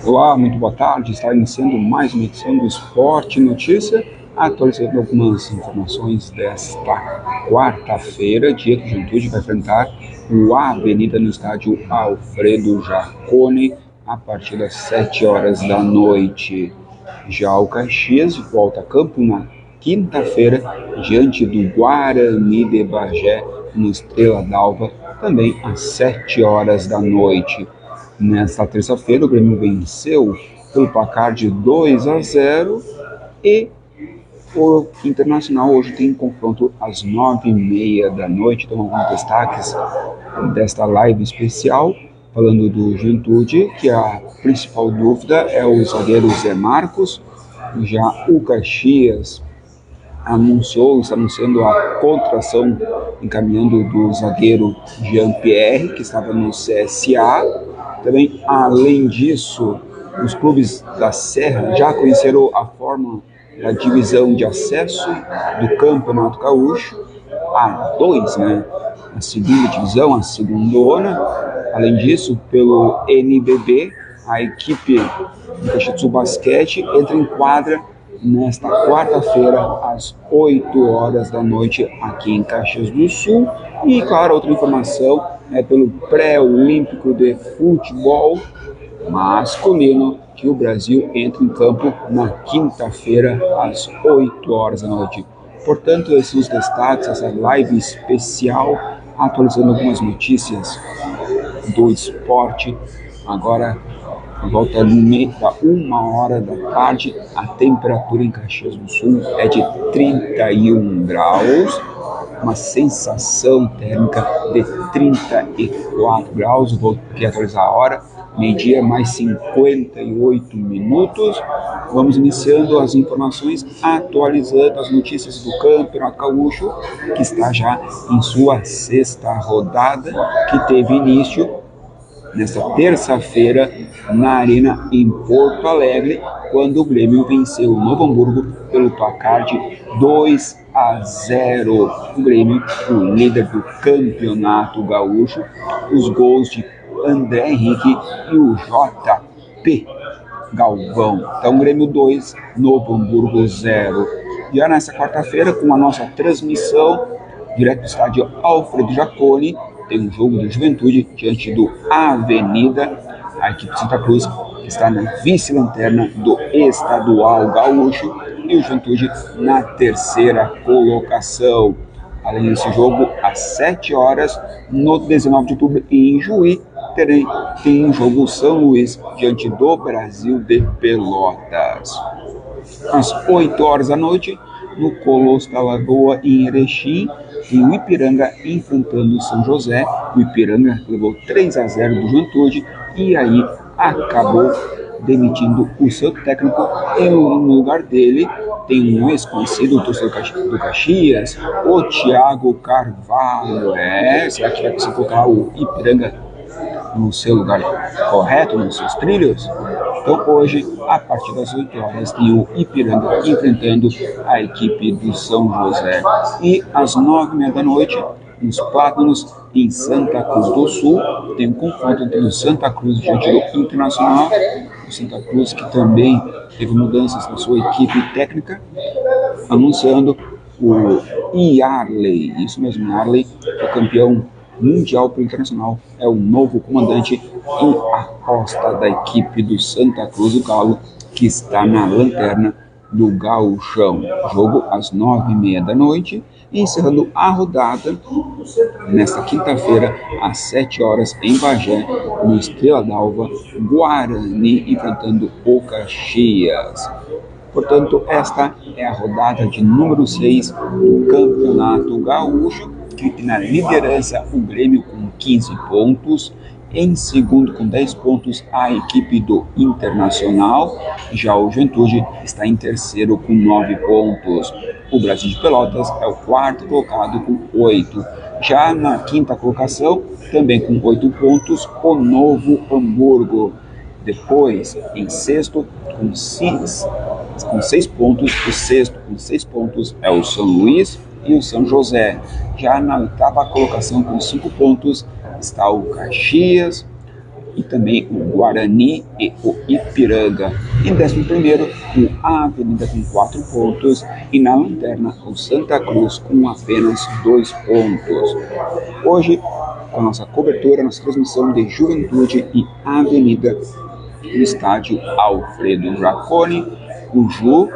Olá, muito boa tarde. Está iniciando mais uma edição do Esporte Notícia, atualizando algumas informações desta quarta-feira, dia que o Juventude vai enfrentar o Avenida no estádio Alfredo Jaconi a partir das 7 horas da noite. Já o Caxias volta a campo na quinta-feira diante do Guarani de Bagé no Estrela d'Alva, também às 7 horas da noite. Nesta terça-feira, o Grêmio venceu pelo placar de 2-0 e o Internacional hoje tem confronto às 9h30 da noite. Então, alguns destaques desta live especial, falando do Juventude, que a principal dúvida é o zagueiro Zé Marcos. Já o Caxias está anunciando a contratação, encaminhando do zagueiro Jean-Pierre, que estava no CSA. Também, além disso, os clubes da Serra já conheceram a forma da divisão de acesso do Campeonato Gaúcho, A2, né? A segunda divisão, a segundona. Além disso, pelo NBB, a equipe do Caxias do Sul Basquete entra em quadra nesta quarta-feira, às 8 horas da noite, aqui em Caxias do Sul. E, claro, outra informação é pelo pré-olímpico de futebol masculino, que o Brasil entra em campo na quinta-feira, às 8 horas da noite. Portanto, esses são os destaques, essa live especial, atualizando algumas notícias do esporte. Agora, por volta da 1h da tarde, a temperatura em Caxias do Sul é de 31 graus, uma sensação térmica de 34 graus. Vou aqui atualizar a hora, meio-dia mais 58 minutos. Vamos iniciando as informações, atualizando as notícias do Campeonato Gaúcho, que está já em sua sexta rodada, que teve início nesta terça-feira na Arena em Porto Alegre, quando o Grêmio venceu o Novo Hamburgo pelo placar de 2-0. O Grêmio, o líder do Campeonato Gaúcho, os gols de André Henrique e o JP Galvão. Então, Grêmio 2, Novo Hamburgo 0. Já nessa quarta-feira, com a nossa transmissão direto do estádio Alfredo Jaconi, tem um jogo do Juventude diante do Avenida. A equipe de Santa Cruz está na vice-lanterna do Estadual Gaúcho e o Juventude na terceira colocação. Além desse jogo, às 7 horas, no 19 de outubro, em Juí, tem um jogo São Luís diante do Brasil de Pelotas. Às 8 horas da noite, no Colosso da Lagoa, em Erechim, tem o Ipiranga enfrentando o São José. O Ipiranga levou 3-0 do Juventude e aí acabou demitindo o seu técnico. E no lugar dele tem um ex-conhecido torcedor do Caxias, o Thiago Carvalho. Será que vai conseguir colocar o Ipiranga no seu lugar correto, nos seus trilhos? Então hoje, a partir das 8 horas, tem o Ipiranga enfrentando a equipe do São José. E às 9h30 da noite, nos Plátanos, em Santa Cruz do Sul, tem um confronto entre o Santa Cruz diante do Internacional. O Santa Cruz, que também teve mudanças na sua equipe técnica, anunciando o Yarley, isso mesmo, Yarley, que é campeão mundial pelo Internacional, é o novo comandante e aposta da equipe do Santa Cruz do Galo, que está na lanterna do Gauchão. Jogo às 9h30 da noite, encerrando a rodada nesta quinta-feira, às 7 horas, em Bagé, no Estrela d'Alva, Guarani enfrentando o Caxias. Portanto, esta é a rodada de número 6 do Campeonato Gaúcho, que tem na liderança o Grêmio com 15 pontos, em segundo com 10 pontos a equipe do Internacional, já o Juventude está em terceiro com 9 pontos. O Brasil de Pelotas é o quarto colocado com 8. Já na quinta colocação, também com 8 pontos, o Novo Hamburgo. Depois, em sexto, com 6 pontos, o sexto com 6 pontos é o São Luís e o São José. Já na oitava colocação, com 5 pontos, está o Caxias. e também o Guarani e o Ipiranga. Em 11º, o Avenida com 4 pontos e na lanterna o Santa Cruz com apenas 2 pontos. Hoje, com a nossa cobertura, nossa transmissão de Juventude e Avenida no estádio Alfredo Jaconi, o Ju,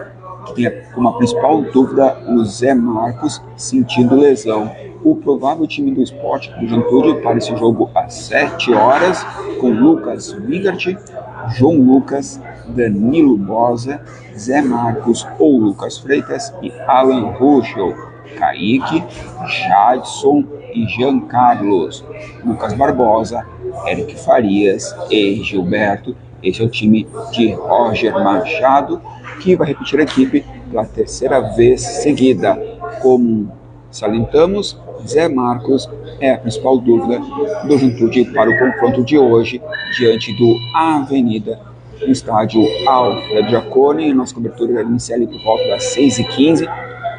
que tem como principal dúvida o Zé Marcos sentindo lesão. O provável time do Sport do Juventude para esse jogo às 7 horas, com Lucas Wigert, João Lucas, Danilo Bosa, Zé Marcos ou Lucas Freitas e Alan Ruschel, Kaique, Jadson e Jean Carlos, Lucas Barbosa, Eric Farias e Gilberto. Esse é o time de Roger Machado, que vai repetir a equipe pela 3ª vez seguida. Como salientamos, Zé Marcos é a principal dúvida do Juventude para o confronto de hoje diante do Avenida no estádio Alfredo Jaconi. Nossa cobertura vai iniciar ali por volta das 6h15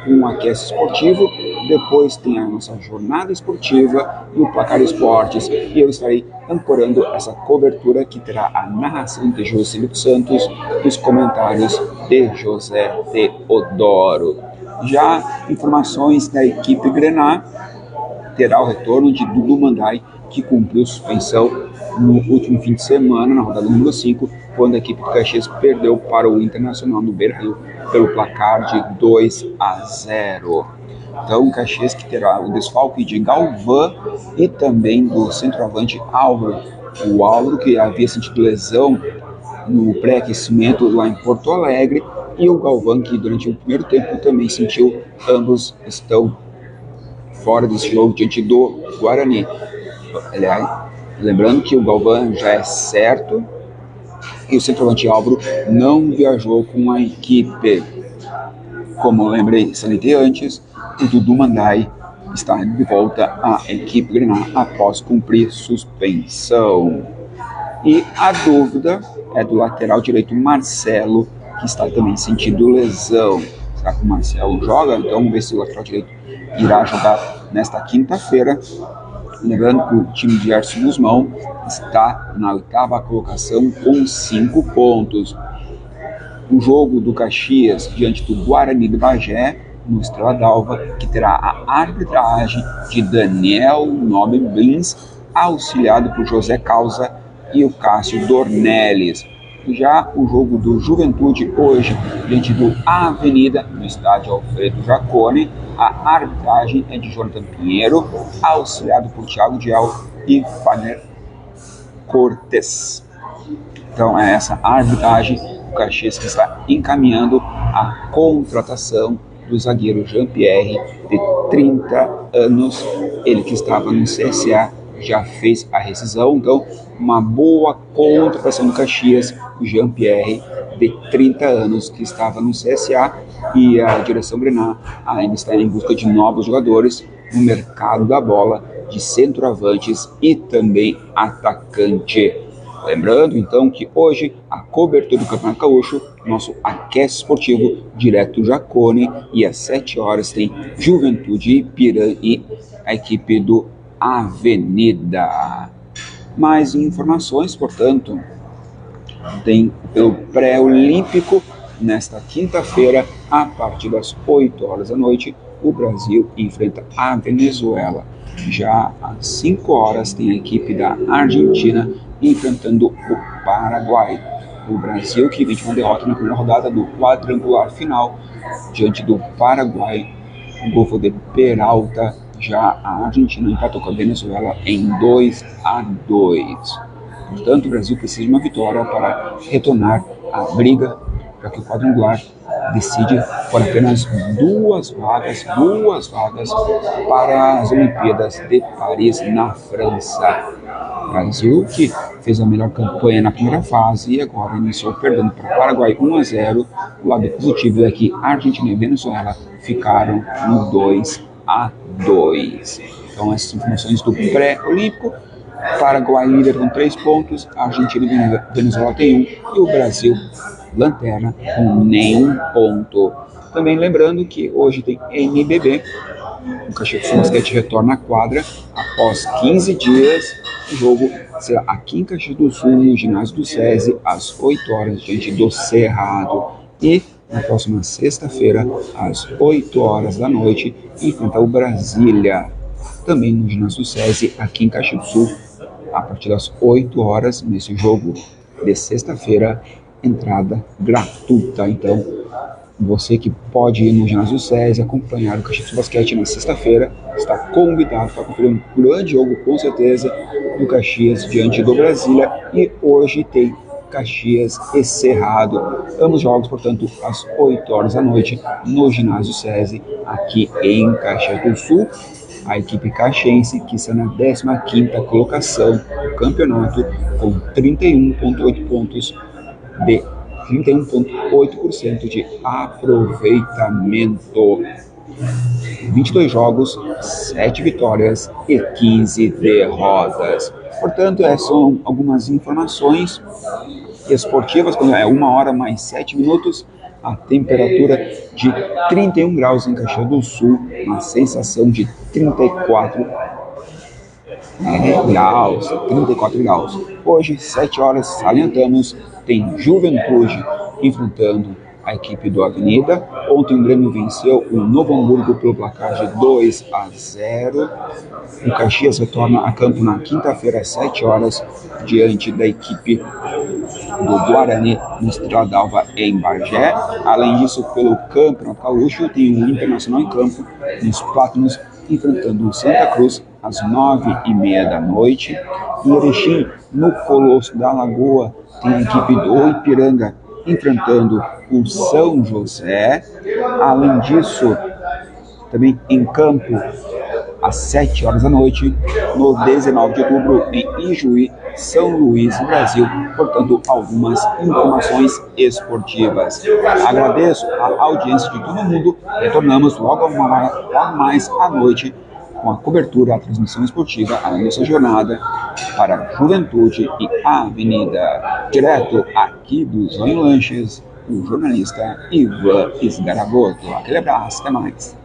com um aquece esportivo. Depois tem a nossa jornada esportiva e o Placar Esportes. E eu estarei ancorando essa cobertura que terá a narração de José dos Santos e os comentários de José Teodoro. Já informações da equipe Grená, terá o retorno de Dudu Mandai, que cumpriu suspensão no último fim de semana, na rodada número 5, quando a equipe do Caxias perdeu para o Internacional no Beira-Rio pelo placar de 2-0. Então o Caxias que terá o desfalque de Galvão e também do centroavante Álvaro. O Álvaro que havia sentido lesão no pré-aquecimento lá em Porto Alegre, e o Galvão que durante o primeiro tempo também sentiu. Ambos estão fora desse jogo diante do Guarani. Aliás, lembrando que o Galvão já é certo e o centroavante Álvaro não viajou com a equipe. Como lembrei, salientei antes, o Dudu Mandai está de volta à equipe Grená após cumprir suspensão. E a dúvida é do lateral direito Marcelo, que está também sentindo lesão. Será que o Marcelo joga? Então vamos ver se o lateral direito irá jogar nesta quinta-feira. Lembrando que o time de Gerson Guzmão está na 8ª colocação com 5 pontos. O jogo do Caxias diante do Guarani do Bagé, no Estrela d'Alva, que terá a arbitragem de Daniel Nobre Blins, auxiliado por José Causa e o Cássio Dornelles. Já o jogo do Juventude hoje, diante do Avenida, no estádio Alfredo Jaconi, a arbitragem é de Jonathan Pinheiro, auxiliado por Thiago Dial e Fagner Cortes. Então é essa a arbitragem. O Caxias que está encaminhando a contratação do zagueiro Jean-Pierre, de 30 anos, ele que estava no CSA, já fez a rescisão. Então uma boa contratação do Caxias, o Jean-Pierre, de 30 anos, que estava no CSA, e a direção Grená ainda está em busca de novos jogadores no mercado da bola, de centroavantes e também atacante. Lembrando então que hoje a cobertura do Campeonato Gaúcho, nosso aquece esportivo direto do Jaconi, e às 7 horas tem Juventude Ipiranga e a equipe do Avenida. Mais informações, portanto, tem pelo pré-olímpico nesta quinta-feira, a partir das 8 horas da noite, o Brasil enfrenta a Venezuela. Já às 5 horas tem a equipe da Argentina enfrentando o Paraguai. O Brasil que vem de uma derrota na primeira rodada do quadrangular final diante do Paraguai, o gol de Peralta. Já a Argentina empatou com a Venezuela em 2-2. Portanto, o Brasil precisa de uma vitória para retornar à briga, já que o quadrangular decide por apenas duas vagas para as Olimpíadas de Paris, na França. O Brasil, que fez a melhor campanha na primeira fase e agora iniciou perdendo para o Paraguai 1-0. O lado positivo é que Argentina e Venezuela ficaram no 2-2. Então, essas informações do pré-olímpico. Paraguai líder com 3 pontos, Argentina e Venezuela tem 1 e o Brasil lanterna com nenhum ponto. Também lembrando que hoje tem NBB, o Caxias do Basquete retorna à quadra após 15 dias O jogo será aqui em Caxias do Sul, no ginásio do SESI, às 8 horas, diante do Cerrado. E na próxima sexta-feira, às 8 horas da noite, enfrenta o Brasília, também no ginásio do SESI, aqui em Caxias do Sul, a partir das 8 horas, nesse jogo de sexta-feira, entrada gratuita. Então, você que pode ir no ginásio do SESI acompanhar o Caxias do Sul Basquete na sexta-feira, está convidado para conferir um grande jogo, com certeza, do Caxias diante do Brasília. E hoje tem Caxias e Cerrado, ambos jogos, portanto, às 8 horas da noite, no ginásio SESI, aqui em Caxias do Sul. A equipe caxiense, que está na 15ª colocação do campeonato, com 31,8 pontos de 31,8% de aproveitamento. 22 jogos, 7 vitórias e 15 derrotas. Portanto, são algumas informações esportivas, quando é 1 hora mais 7 minutos, a temperatura de 31 graus em Caxias do Sul, uma sensação de 34 graus. Hoje, 7 horas, salientamos, tem Juventude enfrentando a equipe do Avenida. Ontem o Grêmio venceu o Novo Hamburgo pelo placar de 2-0. O Caxias retorna a campo na quinta-feira às 7 horas, diante da equipe do Guarani no Estrela d'Alva em Bagé. Além disso, pelo Campeonato Gaúcho, tem o Internacional em campo nos Plátanos, enfrentando o Santa Cruz às 9h30 da noite. Em Erechim, no Colosso da Lagoa, tem a equipe do Ipiranga enfrentando o São José. Além disso, também em campo, às 7 horas da noite, no 19 de outubro, em Ijuí, São Luís, Brasil. Portanto, algumas informações esportivas. Agradeço a audiência de todo mundo. Retornamos logo mais à noite com a cobertura, a transmissão esportiva, a nossa jornada para Juventude e Avenida. Direto aqui do Zonho Lanches, o jornalista Ivan Esgaragoto. Aquele abraço, até mais.